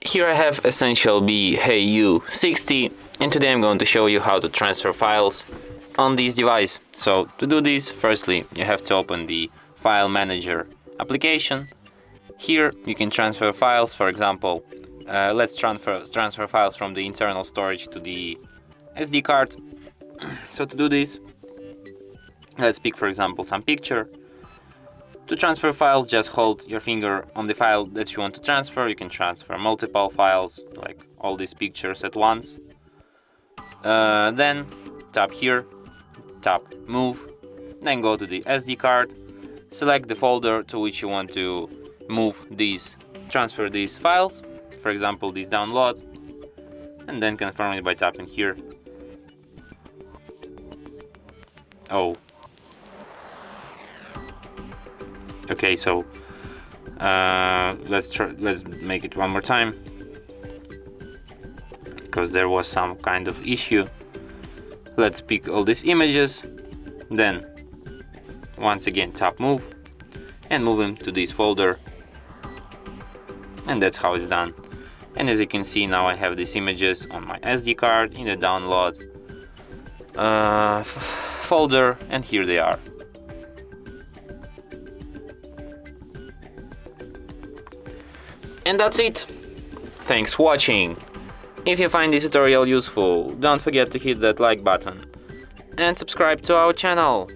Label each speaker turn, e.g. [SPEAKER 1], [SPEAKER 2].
[SPEAKER 1] Here I have EssentielB HeYou 60, and today I'm going to show you how to transfer files on this device. So to do this, firstly you have to open the File Manager application. Here you can transfer files. For example, let's transfer files from the internal storage to the SD card. So to do this, let's pick for example some picture. To transfer files, just hold your finger on the file that you want to transfer. You can transfer multiple files, like all these pictures at once. Then tap here, tap Move, then go to the SD card, select the folder to which you want to transfer these files, for example this download, and then confirm it by tapping here. Oh. Okay, so let's make it one more time, because there was some kind of issue. Let's pick all these images, then once again tap Move and move them to this folder, and that's how it's done. And as you can see, now I have these images on my SD card in the download folder, and here they are. And that's it. Thanks for watching. If you find this tutorial useful, don't forget to hit that like button and subscribe to our channel.